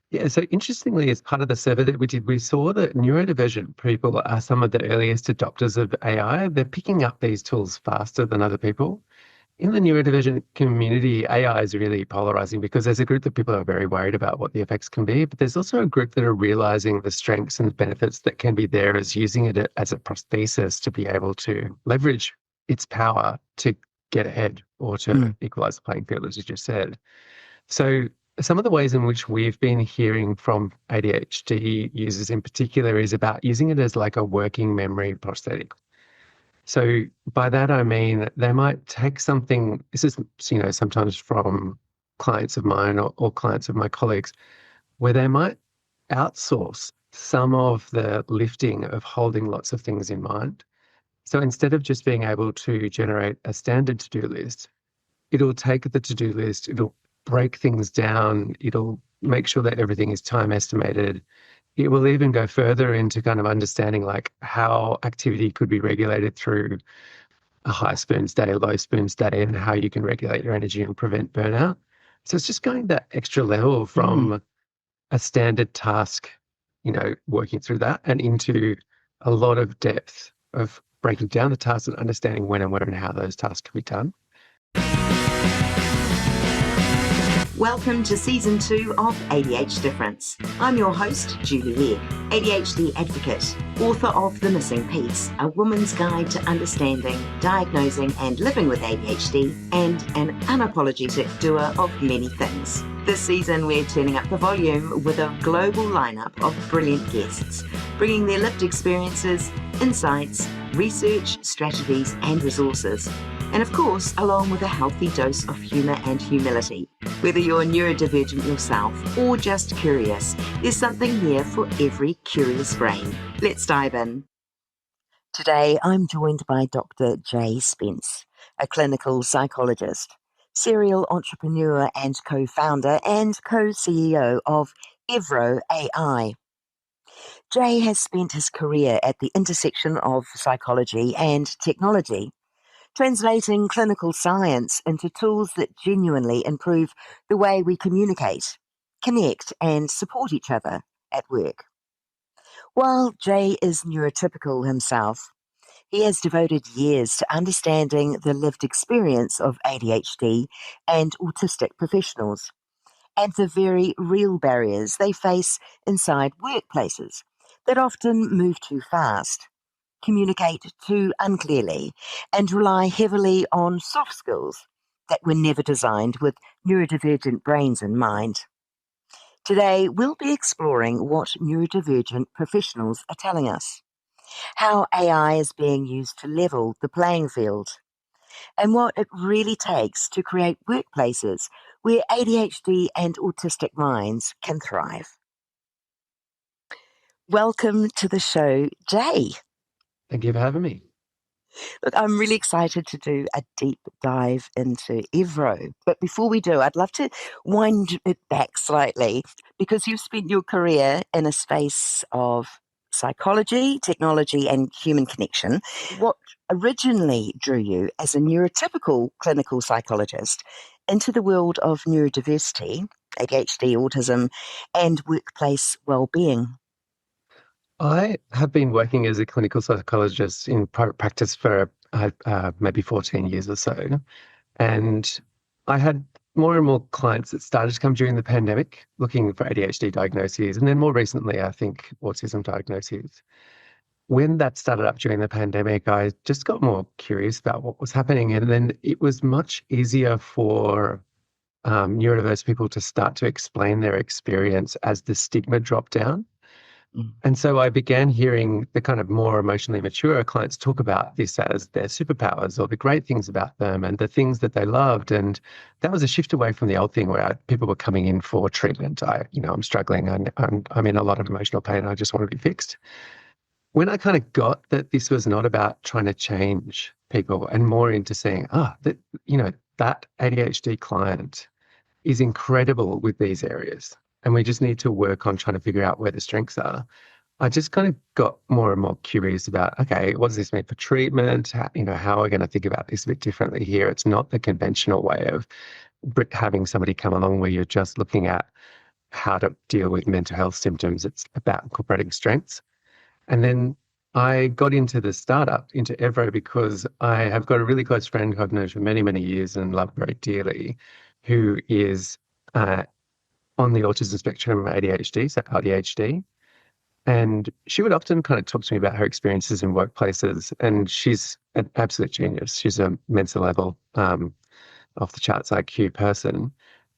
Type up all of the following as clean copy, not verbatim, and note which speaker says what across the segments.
Speaker 1: Yeah, so interestingly, as part of the survey that we did, we saw that neurodivergent people are some of the earliest adopters of AI. They're picking up these tools faster than other people. In the neurodivergent community, AI is really polarizing because there's a group that people are very worried about what the effects can be, but there's also a group that are realizing the strengths and benefits that can be there as using it as a prosthesis to be able to leverage its power to get ahead or to
Speaker 2: Mm.
Speaker 1: equalize the playing field, as you just said. So some of the ways in which we've been hearing from ADHD users in particular is about using it as like a working memory prosthetic. So by that I mean they might take something, this is, sometimes from clients of mine or clients of my colleagues, where they might outsource some of the lifting of holding lots of things in mind. So instead of just being able to generate a standard to-do list, it'll take the to-do list, it'll break things down, it'll make sure that everything is time estimated. It will even go further into kind of understanding like how activity could be regulated through a high spoons day, a low spoons day, and how you can regulate your energy and prevent burnout. So it's just going that extra level
Speaker 2: Mm.
Speaker 1: from a standard task, working through that and into a lot of depth of breaking down the tasks and understanding when and where and how those tasks can be done.
Speaker 3: Welcome to Season 2 of ADHD Difference. I'm your host, Julie Legg, ADHD advocate, author of The Missing Piece, A Woman's Guide to Understanding, Diagnosing and Living with ADHD, and an unapologetic doer of many things. This season, we're turning up the volume with a global lineup of brilliant guests, bringing their lived experiences, insights, research, strategies, and resources. And of course, along with a healthy dose of humour and humility. Whether you're neurodivergent yourself or just curious, there's something here for every curious brain. Let's dive in. Today, I'm joined by Dr. Jay Spence, a clinical psychologist, serial entrepreneur and co-founder and co-CEO of Evro AI. Jay has spent his career at the intersection of psychology and technology, translating clinical science into tools that genuinely improve the way we communicate, connect, and support each other at work. While Jay is neurotypical himself, he has devoted years to understanding the lived experience of ADHD and autistic professionals and the very real barriers they face inside workplaces that often move too fast, communicate too unclearly, and rely heavily on soft skills that were never designed with neurodivergent brains in mind. Today, we'll be exploring what neurodivergent professionals are telling us, how AI is being used to level the playing field, and what it really takes to create workplaces where ADHD and autistic minds can thrive. Welcome to the show, Jay.
Speaker 1: Thank you for having me.
Speaker 3: Look, I'm really excited to do a deep dive into Evro. But before we do, I'd love to wind it back slightly because you've spent your career in a space of psychology, technology, and human connection. What originally drew you as a neurotypical clinical psychologist into the world of neurodiversity, ADHD, autism, and workplace well-being?
Speaker 1: I have been working as a clinical psychologist in private practice for maybe 14 years or so. And I had more and more clients that started to come during the pandemic looking for ADHD diagnoses. And then more recently, I think autism diagnoses. When that started up during the pandemic, I just got more curious about what was happening. And then it was much easier for neurodiverse people to start to explain their experience as the stigma dropped down.
Speaker 2: Mm.
Speaker 1: And so I began hearing the kind of more emotionally mature clients talk about this as their superpowers or the great things about them and the things that they loved. And that was a shift away from the old thing where people were coming in for treatment. I'm struggling. I'm in a lot of emotional pain. I just want to be fixed. When I kind of got that this was not about trying to change people and more into saying, that ADHD client is incredible with these areas. And we just need to work on trying to figure out where the strengths are. I just kind of got more and more curious about, okay, what does this mean for treatment? How are we going to think about this a bit differently here? It's not the conventional way of having somebody come along where you're just looking at how to deal with mental health symptoms. It's about incorporating strengths. And then I got into the startup, into Evro, because I have got a really close friend who I've known for many, many years and love very dearly, who is on the autism spectrum, ADHD, so ADHD. And she would often kind of talk to me about her experiences in workplaces. And she's an absolute genius. She's a Mensa level, off the charts IQ person.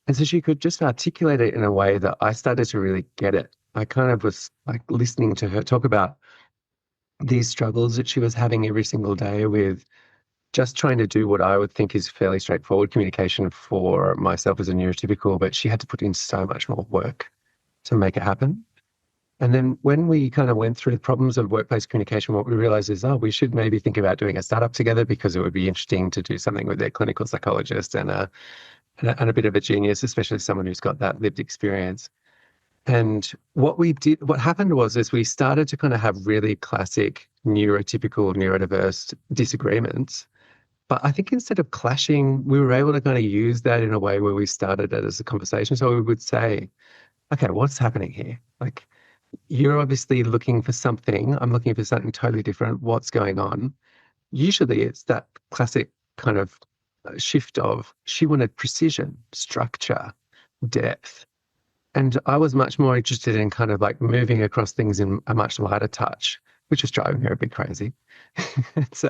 Speaker 1: And so she could just articulate it in a way that I started to really get it. I kind of was like listening to her talk about these struggles that she was having every single day with just trying to do what I would think is fairly straightforward communication for myself as a neurotypical, but she had to put in so much more work to make it happen. And then when we kind of went through the problems of workplace communication, what we realized is, oh, we should maybe think about doing a startup together, because it would be interesting to do something with their clinical psychologist and a bit of a genius, especially someone who's got that lived experience. And what happened was, is we started to kind of have really classic neurotypical, neurodiverse disagreements. But I think instead of clashing, we were able to kind of use that in a way where we started it as a conversation. So we would say, okay, what's happening here? Like, you're obviously looking for something. I'm looking for something totally different. What's going on? Usually it's that classic kind of shift of, she wanted precision, structure, depth. And I was much more interested in kind of like moving across things in a much lighter touch, which was driving her a bit crazy. So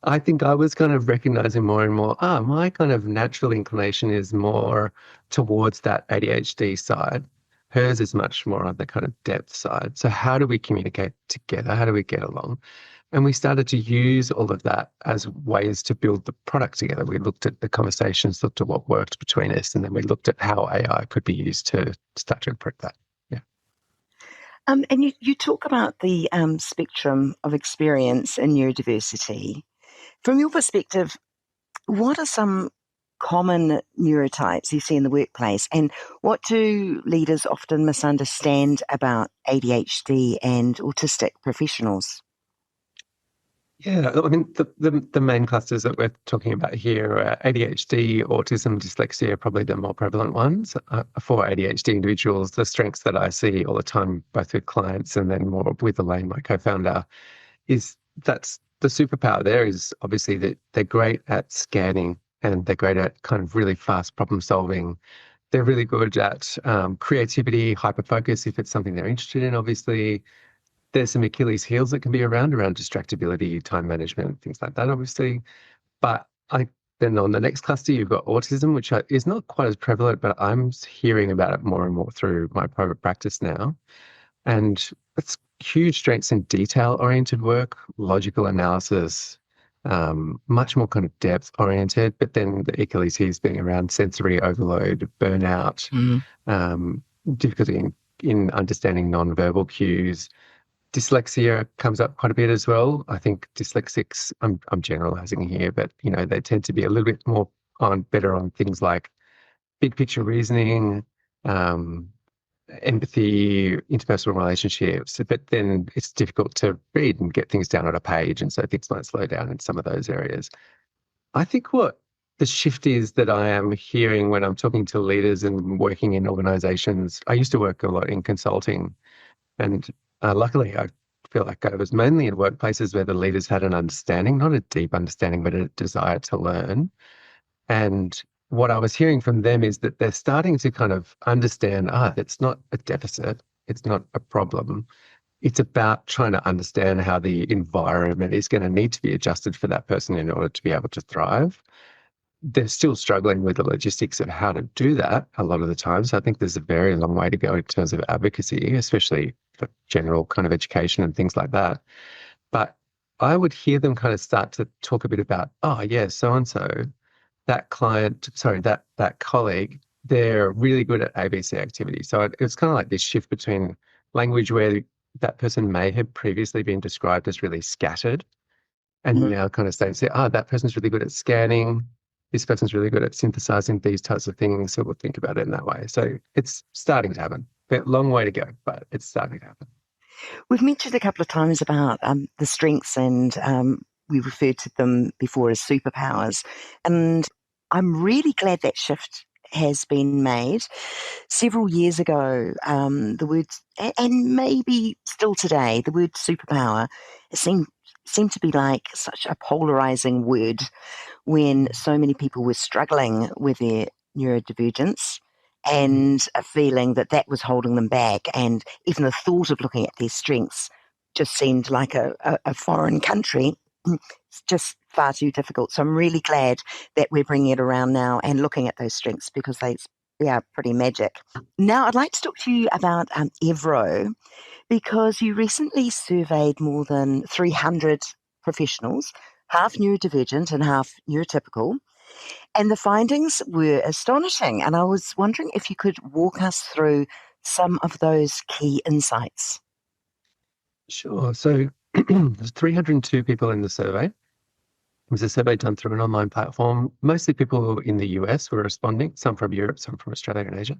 Speaker 1: I think I was kind of recognizing more and more, my kind of natural inclination is more towards that ADHD side. Hers is much more on the kind of depth side. So how do we communicate together? How do we get along? And we started to use all of that as ways to build the product together. We looked at the conversations, looked at what worked between us, and then we looked at how AI could be used to start to improve that. Yeah.
Speaker 3: And you talk about the spectrum of experience in neurodiversity. From your perspective, what are some common neurotypes you see in the workplace, and what do leaders often misunderstand about ADHD and autistic professionals?
Speaker 1: Yeah, I mean, the main clusters that we're talking about here are ADHD, autism, dyslexia are probably the more prevalent ones. For ADHD individuals, the strengths that I see all the time, both with clients and then more with Elaine, my co-founder, is that's the superpower there is obviously that they're great at scanning and they're great at kind of really fast problem solving. They're really good at creativity, hyper focus if it's something they're interested in, obviously. There's some Achilles heels that can be around distractibility, time management, things like that, obviously. But then on the next cluster, you've got autism, which is not quite as prevalent, but I'm hearing about it more and more through my private practice now. And it's huge strengths in detail-oriented work, logical analysis, much more kind of depth-oriented, but then the Achilles heels being around sensory overload, burnout, difficulty in understanding non-verbal cues. Dyslexia comes up quite a bit as well. I think dyslexics, I'm generalizing here, but they tend to be a little bit more better on things like big picture reasoning, empathy, interpersonal relationships. But then it's difficult to read and get things down on a page, and so things might slow down in some of those areas. I think what the shift is that I am hearing when I'm talking to leaders and working in organizations, I used to work a lot in consulting, and luckily, I feel like I was mainly in workplaces where the leaders had an understanding, not a deep understanding, but a desire to learn. And what I was hearing from them is that they're starting to kind of understand, it's not a deficit, it's not a problem. It's about trying to understand how the environment is going to need to be adjusted for that person in order to be able to thrive. They're still struggling with the logistics of how to do that a lot of the time. So I think there's a very long way to go in terms of advocacy, especially for general kind of education and things like that. But I would hear them kind of start to talk a bit about, so-and-so, that colleague, they're really good at ABC activity. So it's kind of like this shift between language where that person may have previously been described as really scattered, and now kind of say, that person's really good at scanning. This person's really good at synthesizing these types of things. So we'll think about it in that way. So it's starting to happen. A long way to go, but it's starting to happen.
Speaker 3: We've mentioned a couple of times about the strengths, and we referred to them before as superpowers. And I'm really glad that shift has been made. Several years ago, the word, and maybe still today, the word superpower seemed to be like such a polarizing word when so many people were struggling with their neurodivergence and a feeling that that was holding them back. And even the thought of looking at their strengths just seemed like a foreign country. It's just far too difficult. So I'm really glad that we're bringing it around now and looking at those strengths because they are pretty magic. Now, I'd like to talk to you about Evro because you recently surveyed more than 300 professionals, half neurodivergent and half neurotypical, and the findings were astonishing. And I was wondering if you could walk us through some of those key insights.
Speaker 1: Sure. So there's 302 people in the survey. It was a survey done through an online platform. Mostly people in the US were responding, some from Europe, some from Australia and Asia.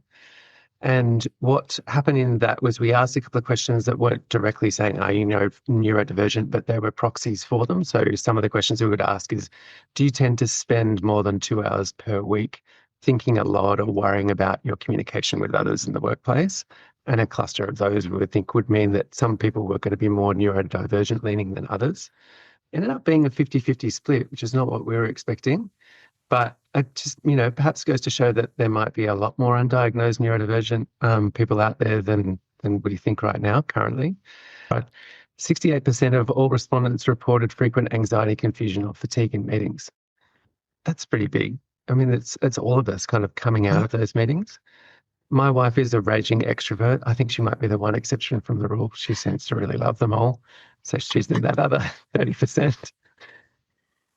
Speaker 1: And what happened in that was we asked a couple of questions that weren't directly saying, are you neurodivergent, but there were proxies for them. So some of the questions we would ask is, do you tend to spend more than 2 hours per week thinking a lot or worrying about your communication with others in the workplace? And a cluster of those we would think would mean that some people were going to be more neurodivergent leaning than others. It ended up being a 50-50 split, which is not what we were expecting. But it just, perhaps goes to show that there might be a lot more undiagnosed neurodivergent people out there than we think right now, currently. But 68% of all respondents reported frequent anxiety, confusion, or fatigue in meetings. That's pretty big. I mean, it's all of us kind of coming out of those meetings. My wife is a raging extrovert. I think she might be the one exception from the rule. She seems to really love them all. So she's in that other 30%.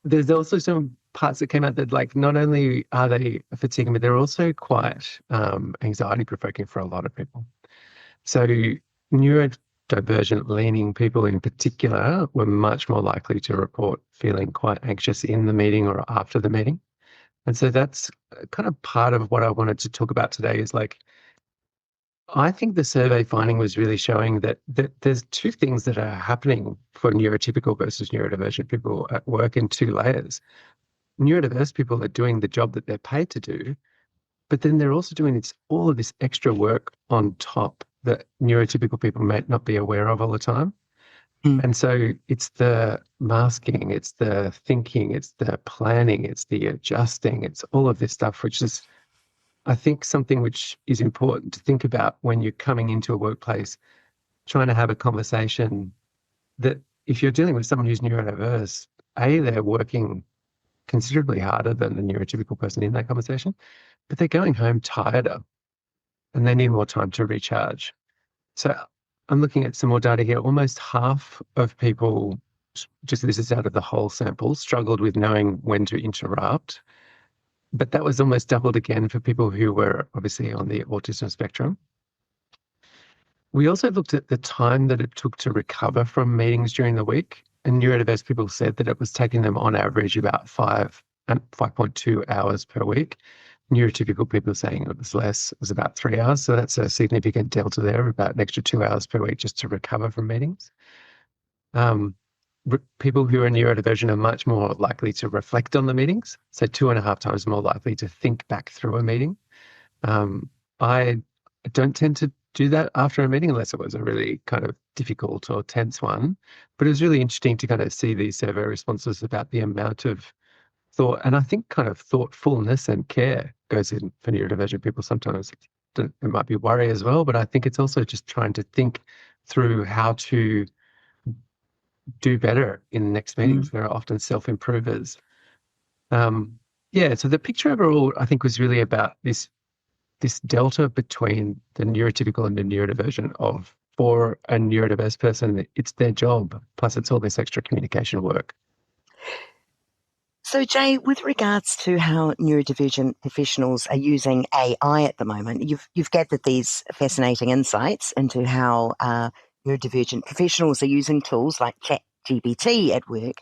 Speaker 1: There's also some parts that came out that, like, not only are they fatiguing, but they're also quite anxiety provoking for a lot of people. So neurodivergent leaning people in particular were much more likely to report feeling quite anxious in the meeting or after the meeting. And so that's kind of part of what I wanted to talk about today is, like, I think the survey finding was really showing that there's two things that are happening for neurotypical versus neurodivergent people at work in two layers. Neurodiverse people are doing the job that they're paid to do, but then they're also doing all of this extra work on top that neurotypical people might not be aware of all the time. And so it's the masking, it's the thinking, it's the planning, it's the adjusting, it's all of this stuff, which is, I think, something which is important to think about when you're coming into a workplace, trying to have a conversation that if you're dealing with someone who's neurodiverse, they're working considerably harder than the neurotypical person in that conversation, but they're going home tireder and they need more time to recharge. So I'm looking at some more data here. Almost half of people, just this is out of the whole sample, struggled with knowing when to interrupt. But that was almost doubled again for people who were obviously on the autism spectrum. We also looked at the time that it took to recover from meetings during the week. And neurodiverse people said that it was taking them on average about 5.2 hours per week. Neurotypical people saying it was less, it was about 3 hours. So that's a significant delta there, about an extra 2 hours per week just to recover from meetings. People who are neurodivergent are much more likely to reflect on the meetings, so 2.5 times more likely to think back through a meeting. I don't tend to do that after a meeting unless it was a really kind of difficult or tense one. But it was really interesting to kind of see these survey responses about the amount of thought, and I think kind of thoughtfulness and care goes in for neurodivergent people. Sometimes it might be worry as well, but I think it's also just trying to think through how to do better in the next meetings. There are often self-improvers. So the picture overall, I think, was really about this delta between the neurotypical and the neurodivergent of, for a neurodiverse person, it's their job, plus it's all this extra communication work.
Speaker 3: So, Jay, with regards to how neurodivergent professionals are using AI at the moment, you've gathered these fascinating insights into how neurodivergent professionals are using tools like ChatGPT at work.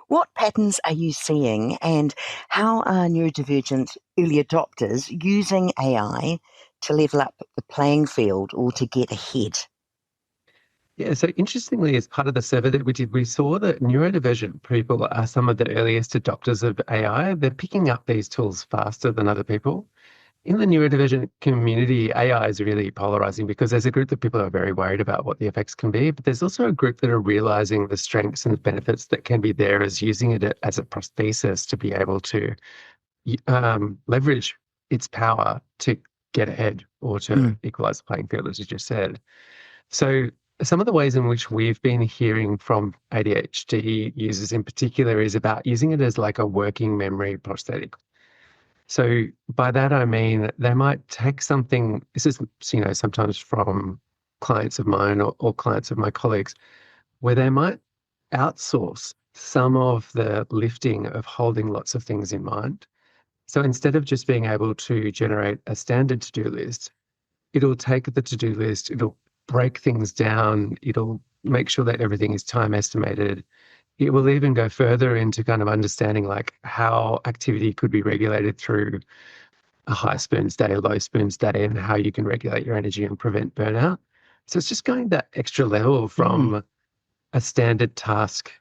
Speaker 3: What patterns are you seeing, and how are neurodivergent early adopters using AI to level up the playing field or to get ahead?
Speaker 1: Yeah, so interestingly, as part of the survey that we did, we saw that neurodivergent people are some of the earliest adopters of AI. They're picking up these tools faster than other people. In the neurodivergent community, AI is really polarizing because there's a group that people are very worried about what the effects can be, but there's also a group that are realizing the strengths and benefits that can be there as using it as a prosthesis to be able to leverage its power to get ahead or to equalize the playing field, as you just said. So some of the ways in which we've been hearing from ADHD users in particular is about using it as like a working memory prosthetic. So by that, I mean, they might take something, this is, sometimes from clients of mine or clients of my colleagues, where they might outsource some of the lifting of holding lots of things in mind. So instead of just being able to generate a standard to-do list, it'll take the to-do list, it'll break things down, it'll make sure that everything is time estimated. It will even go further into kind of understanding like how activity could be regulated through a high spoons day, a low spoons day, and how you can regulate your energy and prevent burnout. So it's just going that extra level from a standard task,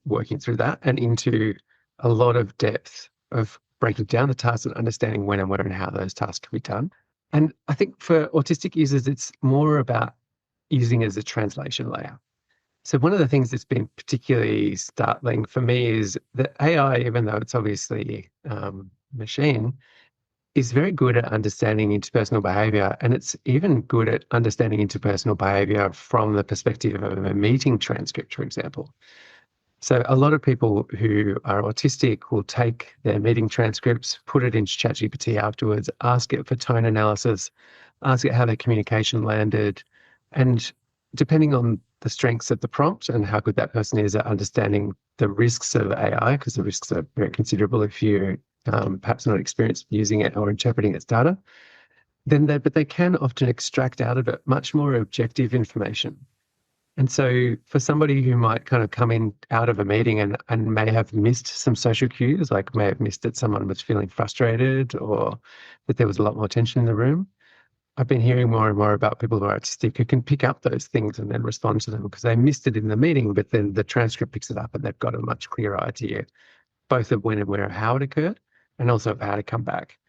Speaker 1: working through that and into a lot of depth of breaking down the tasks and understanding when and where and how those tasks can be done. And I think for autistic users, it's more about using it as a translation layer. So one of the things that's been particularly startling for me is that AI, even though it's obviously machine, is very good at understanding interpersonal behavior. And it's even good at understanding interpersonal behavior from the perspective of a meeting transcript, for example. So a lot of people who are autistic will take their meeting transcripts, put it into ChatGPT afterwards, ask it for tone analysis, ask it how their communication landed. And depending on the strengths of the prompt and how good that person is at understanding the risks of AI, because the risks are very considerable if you're perhaps not experienced using it or interpreting its data, but they can often extract out of it much more objective information. And so for somebody who might kind of come in out of a meeting and may have missed some social cues, like may have missed that someone was feeling frustrated or that there was a lot more tension in the room, I've been hearing more and more about people who are autistic who can pick up those things and then respond to them because they missed it in the meeting, but then the transcript picks it up and they've got a much clearer idea, both of when and where and how it occurred and also of how to come back.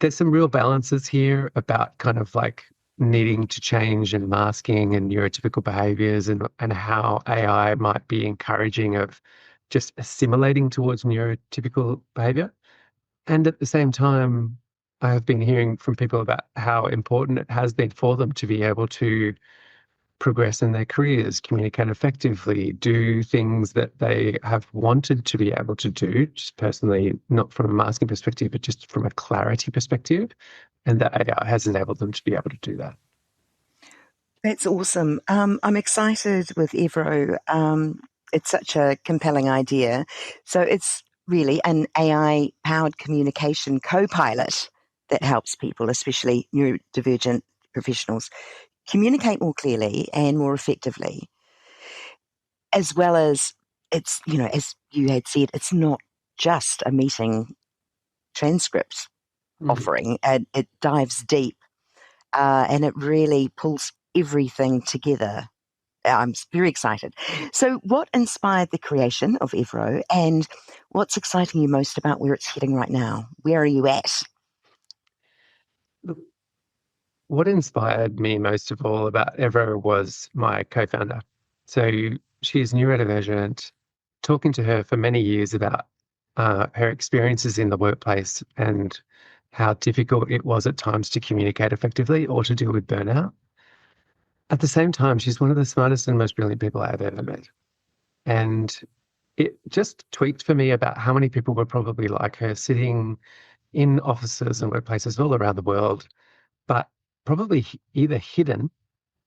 Speaker 1: There's some real balances here about kind of like needing to change and masking and neurotypical behaviors and how AI might be encouraging of just assimilating towards neurotypical behavior. And at the same time, I have been hearing from people about how important it has been for them to be able to progress in their careers, communicate effectively, do things that they have wanted to be able to do, just personally, not from a masking perspective, but just from a clarity perspective. And that AI has enabled them to be able to do that.
Speaker 2: That's awesome. I'm excited with Evro. It's such a compelling idea. So it's really an AI-powered communication co-pilot that helps people, especially neurodivergent professionals, communicate more clearly and more effectively, as well as it's, as you had said, it's not just a meeting transcript offering, and it dives deep and it really pulls everything together. I'm very excited. So what inspired the creation of Evro and what's exciting you most about where it's heading right now? Where are you at?
Speaker 1: What inspired me most of all about Evro was my co-founder. So she's neurodivergent. Talking to her for many years about her experiences in the workplace and how difficult it was at times to communicate effectively or to deal with burnout. At the same time, she's one of the smartest and most brilliant people I have ever met. And it just tweaked for me about how many people were probably like her sitting in offices and workplaces all around the world, but probably either hidden.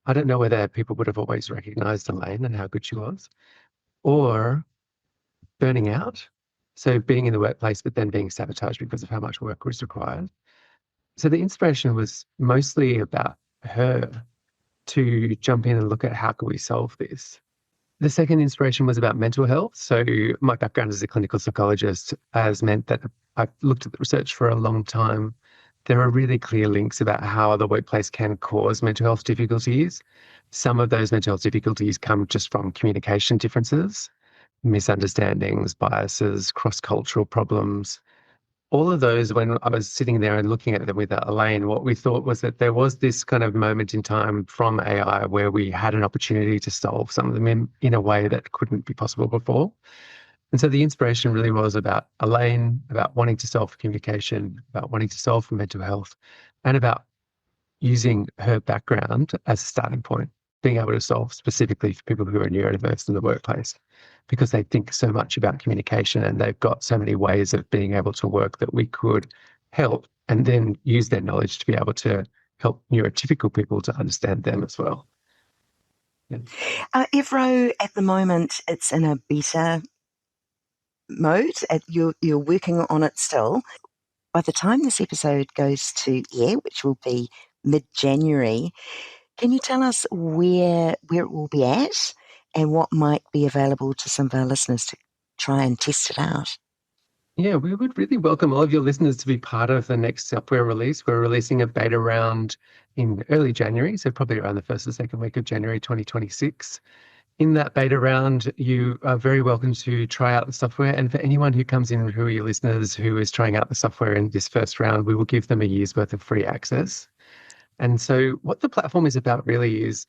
Speaker 1: I don't know whether people would have always recognized Elaine and how good she was, or burning out. So being in the workplace, but then being sabotaged because of how much work was required. So the inspiration was mostly about her to jump in and look at how can we solve this. The second inspiration was about mental health. So my background as a clinical psychologist has meant that I've looked at the research for a long time. There are really clear links about how the workplace can cause mental health difficulties. Some of those mental health difficulties come just from communication differences, misunderstandings, biases, cross-cultural problems. all of those, when I was sitting there and looking at them with Elaine, what we thought was that there was this kind of moment in time from AI where we had an opportunity to solve some of them in a way that couldn't be possible before. And so the inspiration really was about Elaine, about wanting to solve for communication, about wanting to solve for mental health, and about using her background as a starting point, being able to solve specifically for people who are neurodiverse in the workplace, because they think so much about communication and they've got so many ways of being able to work that we could help and then use their knowledge to be able to help neurotypical people to understand them as well. Yeah.
Speaker 2: Evro, at the moment, it's in a beta mode. You're working on it still. By the time this episode goes to air, which will be mid-January, can you tell us where it will be at and what might be available to some of our listeners to try and test it out?
Speaker 1: Yeah, we would really welcome all of your listeners to be part of the next software release. We're releasing a beta round in early January, so probably around the first or second week of January 2026. In that beta round, you are very welcome to try out the software. And for anyone who comes in who are your listeners who is trying out the software in this first round, we will give them a year's worth of free access. And so what the platform is about really is,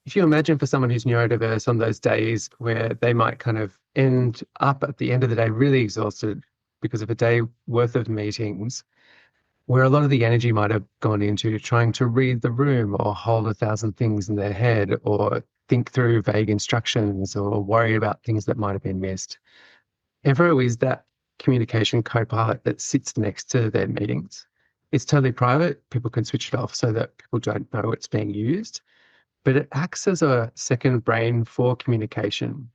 Speaker 1: if you imagine for someone who's neurodiverse on those days where they might kind of end up at the end of the day really exhausted because of a day worth of meetings, where a lot of the energy might have gone into trying to read the room or hold 1,000 things in their head or think through vague instructions or worry about things that might have been missed. Evro is that communication co-pilot that sits next to their meetings. It's totally private. People can switch it off so that people don't know it's being used. But it acts as a second brain for communication.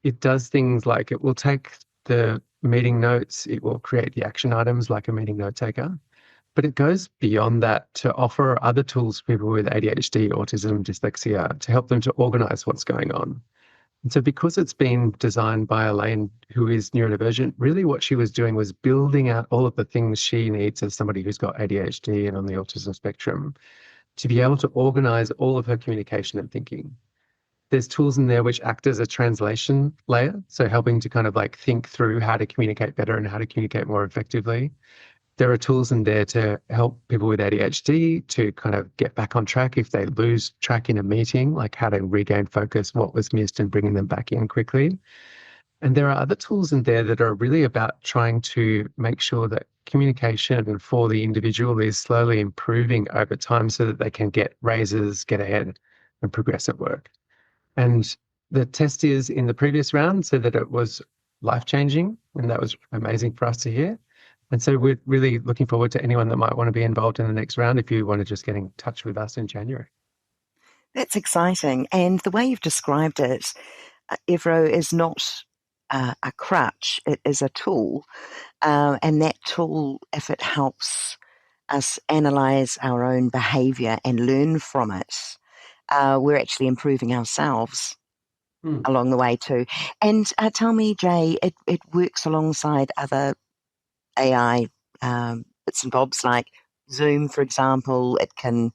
Speaker 1: It does things like it will take the meeting notes, it will create the action items like a meeting note taker. But it goes beyond that to offer other tools for people with ADHD, autism, dyslexia, to help them to organize what's going on. And so because it's been designed by Elaine, who is neurodivergent, really what she was doing was building out all of the things she needs as somebody who's got ADHD and on the autism spectrum to be able to organize all of her communication and thinking. There's tools in there which act as a translation layer, so helping to kind of like think through how to communicate better and how to communicate more effectively. There are tools in there to help people with ADHD to kind of get back on track if they lose track in a meeting, like how to regain focus, what was missed, and bringing them back in quickly. And there are other tools in there that are really about trying to make sure that communication for the individual is slowly improving over time so that they can get raises, get ahead, and progress at work. And the test is in the previous round so that it was life-changing, and that was amazing for us to hear. And so we're really looking forward to anyone that might want to be involved in the next round if you want to just get in touch with us in January.
Speaker 2: That's exciting. And the way you've described it, Evro is not a crutch, it is a tool. And that tool, if it helps us analyze our own behavior and learn from it, we're actually improving ourselves along the way too. And tell me, Jay, it works alongside other AI bits and bobs like Zoom, for example. It can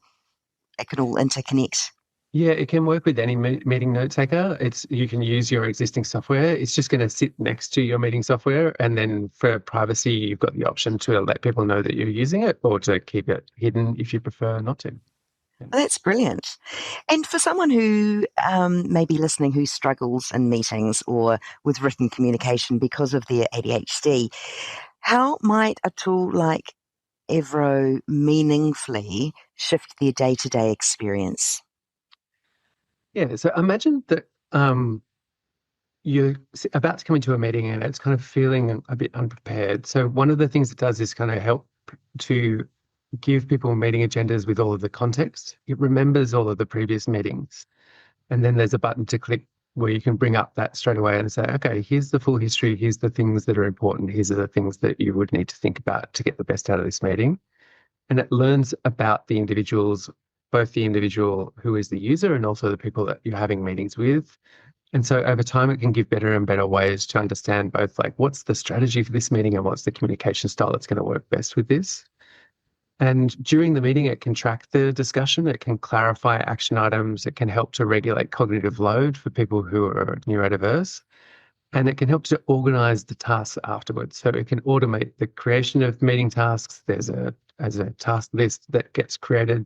Speaker 2: all interconnect.
Speaker 1: Yeah, it can work with any meeting note taker. You can use your existing software. It's just going to sit next to your meeting software. And then for privacy, you've got the option to let people know that you're using it or to keep it hidden if you prefer not to.
Speaker 2: Well, that's brilliant. And for someone who may be listening who struggles in meetings or with written communication because of their ADHD, how might a tool like Evro meaningfully shift their day-to-day experience?
Speaker 1: Yeah, so imagine that you're about to come into a meeting and it's kind of feeling a bit unprepared. So one of the things it does is kind of help to give people meeting agendas with all of the context. It remembers all of the previous meetings. And then there's a button to click where you can bring up that straight away and say, okay, here's the full history. Here's the things that are important. Here's the things that you would need to think about to get the best out of this meeting. And it learns about the individuals, both the individual who is the user and also the people that you're having meetings with. And so over time, it can give better and better ways to understand both like what's the strategy for this meeting and what's the communication style that's going to work best with this. And during the meeting, it can track the discussion, it can clarify action items, it can help to regulate cognitive load for people who are neurodiverse. And it can help to organize the tasks afterwards. So it can automate the creation of meeting tasks. There's a task list that gets created.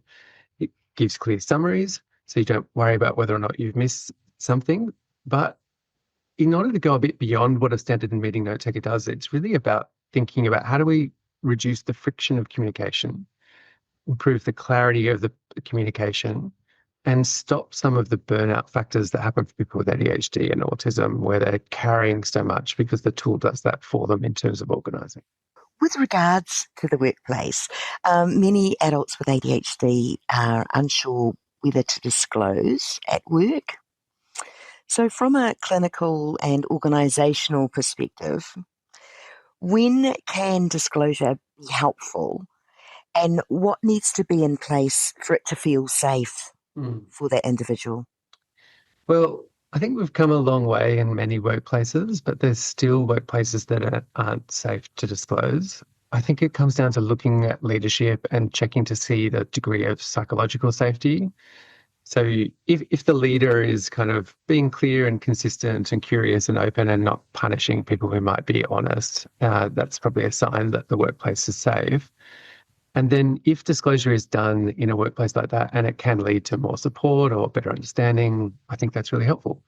Speaker 1: It gives clear summaries, so you don't worry about whether or not you've missed something. But in order to go a bit beyond what a standard meeting note taker does, it's really about thinking about how do we reduce the friction of communication, improve the clarity of the communication, and stop some of the burnout factors that happen for people with ADHD and autism, where they're carrying so much because the tool does that for them in terms of organizing.
Speaker 2: With regards to the workplace, many adults with ADHD are unsure whether to disclose at work. So, from a clinical and organisational perspective, when can disclosure be helpful, and what needs to be in place for it to feel safe for that individual?
Speaker 1: Well, I think we've come a long way in many workplaces, but there's still workplaces that aren't safe to disclose. I think it comes down to looking at leadership and checking to see the degree of psychological safety. So if the leader is kind of being clear and consistent and curious and open and not punishing people who might be honest, that's probably a sign that the workplace is safe. And then if disclosure is done in a workplace like that and it can lead to more support or better understanding, I think that's really helpful.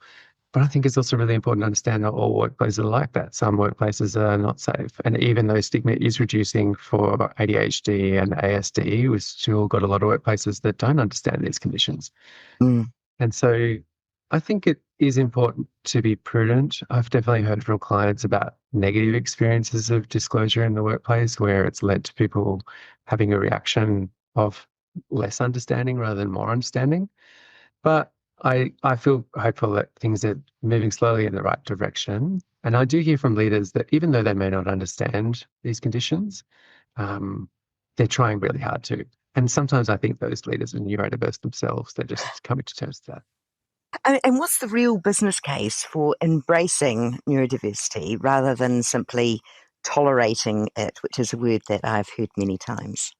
Speaker 1: But I think it's also really important to understand that all workplaces are like that. Some workplaces are not safe. And even though stigma is reducing for ADHD and ASD, we've still got a lot of workplaces that don't understand these conditions. And so I think it is important to be prudent. I've definitely heard from clients about negative experiences of disclosure in the workplace where it's led to people having a reaction of less understanding rather than more understanding. But I feel hopeful that things are moving slowly in the right direction. And I do hear from leaders that even though they may not understand these conditions, they're trying really hard to. And sometimes I think those leaders are neurodiverse themselves. They're just coming to terms with that.
Speaker 2: And what's the real business case for embracing neurodiversity rather than simply tolerating it, which is a word that I've heard many times?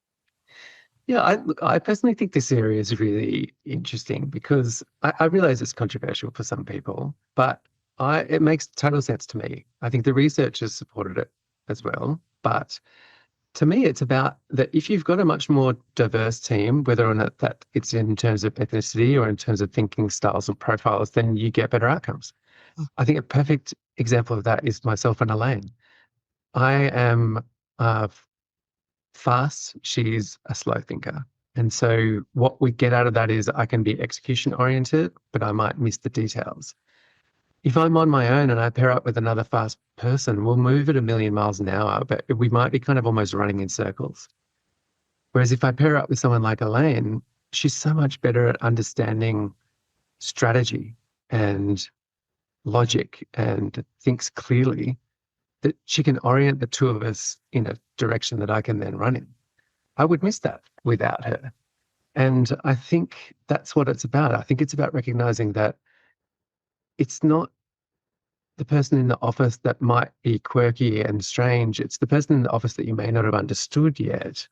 Speaker 1: Yeah, I personally think this area is really interesting because I realize it's controversial for some people, but it makes total sense to me. I think the research has supported it as well. But to me, it's about that if you've got a much more diverse team, whether or not that it's in terms of ethnicity or in terms of thinking styles and profiles, then you get better outcomes. I think a perfect example of that is myself and Elaine. I am fast, she's a slow thinker. And so what we get out of that is I can be execution oriented, but I might miss the details. If I'm on my own and I pair up with another fast person, we'll move at 1,000,000 miles an hour, but we might be kind of almost running in circles. Whereas if I pair up with someone like Elaine, she's so much better at understanding strategy and logic and thinks clearly that she can orient the two of us in a direction that I can then run in. I would miss that without her. And I think that's what it's about. I think it's about recognizing that it's not the person in the office that might be quirky and strange. It's the person in the office that you may not have understood yet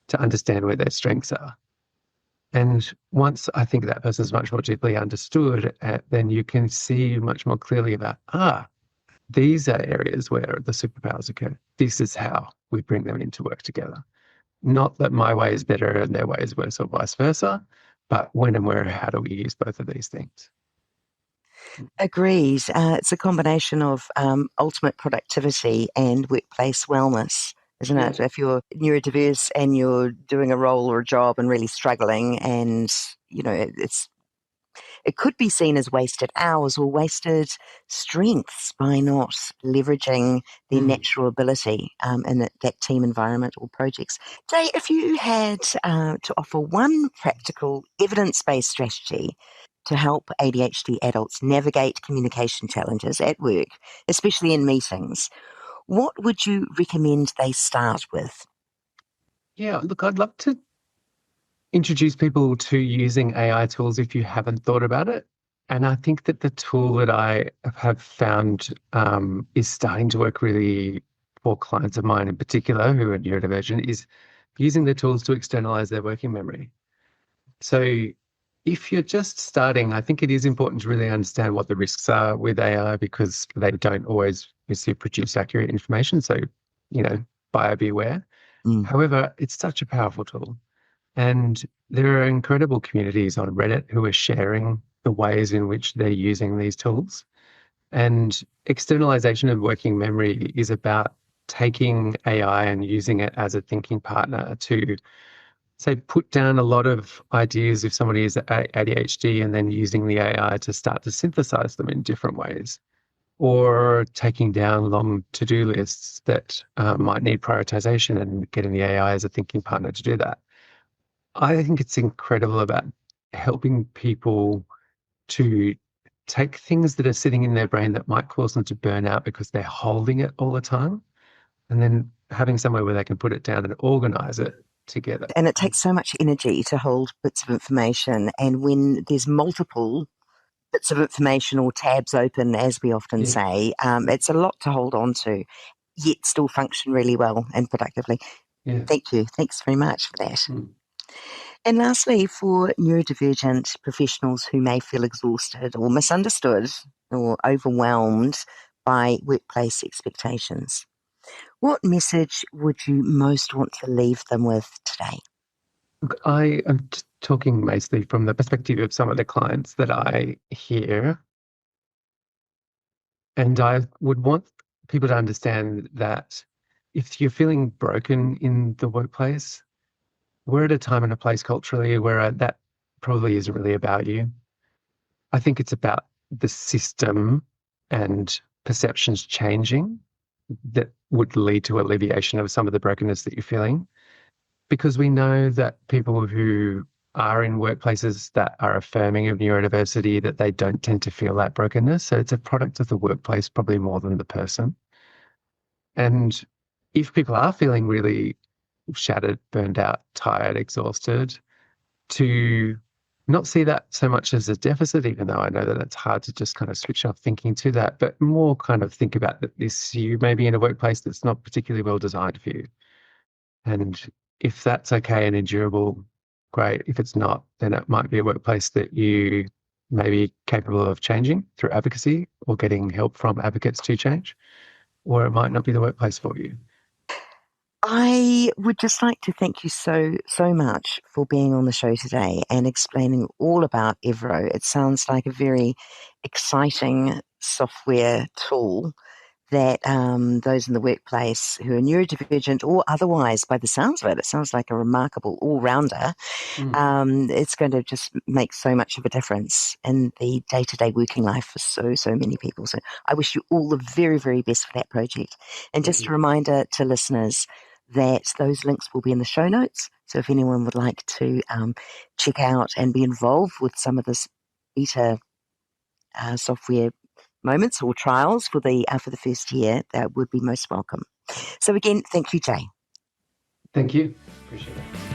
Speaker 1: to understand where their strengths are. And once I think that person is much more deeply understood, then you can see much more clearly about, these are areas where the superpowers occur. This is how we bring them into work together. Not that my way is better and their way is worse or vice versa, but when and where, how do we use both of these things?
Speaker 2: Agreed. It's a combination of ultimate productivity and workplace wellness, isn't it? If you're neurodiverse and you're doing a role or a job and really struggling, and it could be seen as wasted hours or wasted strengths by not leveraging their natural ability in that team environment or projects. Jay, if you had to offer one practical evidence-based strategy to help ADHD adults navigate communication challenges at work, especially in meetings, what would you recommend they start with?
Speaker 1: Yeah, look, I'd love to introduce people to using AI tools if you haven't thought about it. And I think that the tool that I have found is starting to work really for clients of mine in particular who are neurodivergent is using the tools to externalize their working memory. So if you're just starting, I think it is important to really understand what the risks are with AI because they don't always produce accurate information. So, buyer beware. However, it's such a powerful tool. And there are incredible communities on Reddit who are sharing the ways in which they're using these tools. And externalization of working memory is about taking AI and using it as a thinking partner to, say, put down a lot of ideas if somebody is ADHD and then using the AI to start to synthesize them in different ways, or taking down long to-do lists that might need prioritization and getting the AI as a thinking partner to do that. I think it's incredible about helping people to take things that are sitting in their brain that might cause them to burn out because they're holding it all the time, and then having somewhere where they can put it down and organize it together.
Speaker 2: And it takes so much energy to hold bits of information. And when there's multiple bits of information or tabs open, as we often say, it's a lot to hold on to, yet still function really well and productively.
Speaker 1: Yeah.
Speaker 2: Thank you. Thanks very much for that.
Speaker 1: Mm.
Speaker 2: And lastly, for neurodivergent professionals who may feel exhausted or misunderstood or overwhelmed by workplace expectations, what message would you most want to leave them with today?
Speaker 1: Look, I am talking mostly from the perspective of some of the clients that I hear. And I would want people to understand that if you're feeling broken in the workplace, we're at a time and a place culturally where that probably isn't really about you. I think it's about the system and perceptions changing that would lead to alleviation of some of the brokenness that you're feeling. Because we know that people who are in workplaces that are affirming of neurodiversity, that they don't tend to feel that brokenness. So it's a product of the workplace probably more than the person. And if people are feeling really shattered, burned out, tired, exhausted, to not see that so much as a deficit, even though I know that it's hard to just kind of switch off thinking to that, but more kind of think about that you may be in a workplace that's not particularly well designed for you. And if that's okay and endurable, great. If it's not, then it might be a workplace that you may be capable of changing through advocacy or getting help from advocates to change, or it might not be the workplace for you.
Speaker 2: I would just like to thank you so much for being on the show today and explaining all about Evro. It sounds like a very exciting software tool that those in the workplace who are neurodivergent or otherwise, by the sounds of it, it sounds like a remarkable all-rounder. It's going to just make so much of a difference in the day-to-day working life for so many people. So I wish you all the very, very best for that project. And just a reminder to listeners that those links will be in the show notes. So if anyone would like to check out and be involved with some of this beta software moments or trials for the first year, that would be most welcome. So again, thank you, Jay.
Speaker 1: Thank you. Appreciate it.